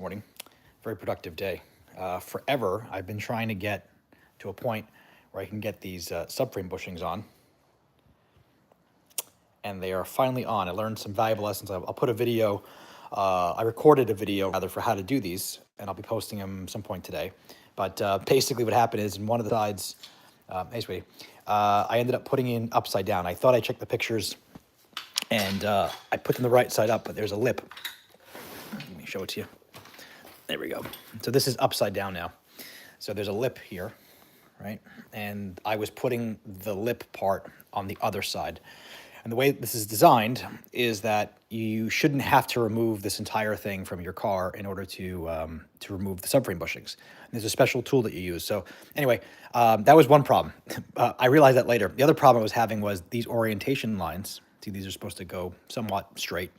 morning. Very productive day. Forever, I've been trying to get to a point where I can get these subframe bushings on. And they are finally on. I learned some valuable lessons. I'll put a video, I recorded a video rather for how to do these, and I'll be posting them some point today. But basically what happened is in one of the sides, I ended up putting in upside down. I thought I checked the pictures and I put them the right side up, but there's a lip. Let me show it to you. There we go. So this is upside down now. So there's a lip here, right? And I was putting the lip part on the other side. And the way this is designed is that you shouldn't have to remove this entire thing from your car in order to remove the subframe bushings. And there's a special tool that you use. So anyway, that was one problem. I realized that later. The other problem I was having was these orientation lines. See, these are supposed to go somewhat straight.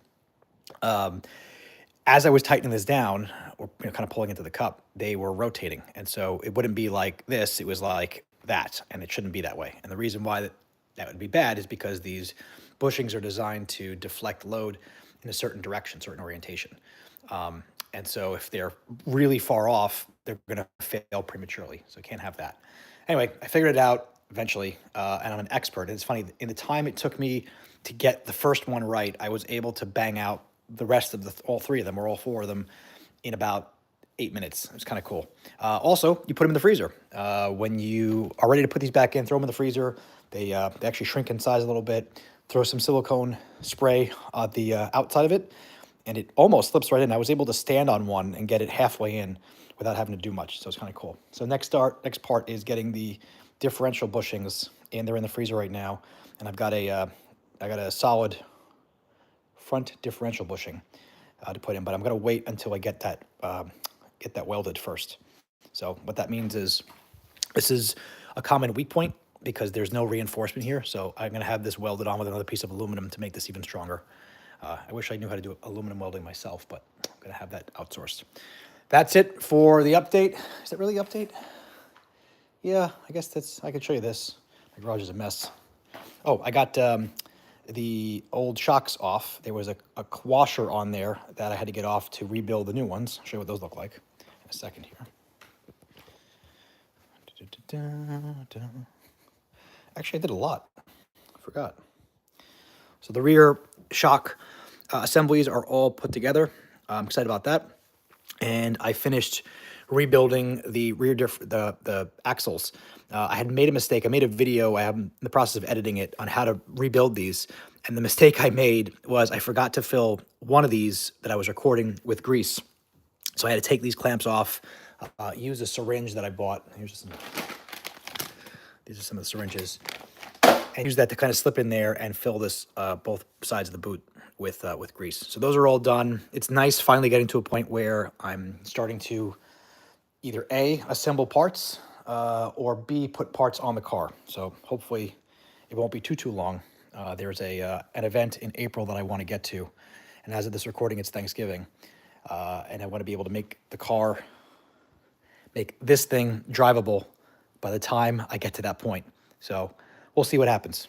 As I was tightening this down, or kind of pulling into the cup, they were rotating. And so it wouldn't be like this, it was like that, and it shouldn't be that way. And the reason why that would be bad is because these bushings are designed to deflect load in a certain direction, certain orientation. And so if they're really far off, they're gonna fail prematurely. So I can't have that. Anyway, I figured it out eventually, and I'm an expert. And it's funny, in the time it took me to get the first one right, I was able to bang out the rest of all three of them, or all four of them, in about 8 minutes. It's kind of cool. Also, you put them in the freezer. When you are ready to put these back in, throw them in the freezer. They actually shrink in size a little bit. Throw some silicone spray on the outside of it, and it almost slips right in. I was able to stand on one and get it halfway in without having to do much, so it's kind of cool. So next part is getting the differential bushings, and they're in the freezer right now. And I've got a solid front differential bushing to put in, but I'm going to wait until I get that welded first. So what that means is this is a common weak point because there's no reinforcement here. So I'm going to have this welded on with another piece of aluminum to make this even stronger. I wish I knew how to do aluminum welding myself, but I'm going to have that outsourced. That's it for the update. Is that really the update? Yeah, I guess I could show you this. My garage is a mess. Oh, I got the old shocks off. There was a washer on there that I had to get off to rebuild the new ones. I'll show you what those look like in a second here. Actually, I did a lot. I forgot. So the rear shock assemblies are all put together. I'm excited about that. And I finished rebuilding the rear the axles. I had made a mistake. I made a video. I am in the process of editing it on how to rebuild these. And the mistake I made was I forgot to fill one of these that I was recording with grease. So I had to take these clamps off, use a syringe that I bought. These are some of the syringes. And use that to kind of slip in there and fill this both sides of the boot with grease. So those are all done. It's nice finally getting to a point where I'm starting to either A, assemble parts, or B, put parts on the car. So hopefully it won't be too long. There's an event in April that I want to get to. And as of this recording, it's Thanksgiving. And I want to be able to make this thing drivable by the time I get to that point. So we'll see what happens.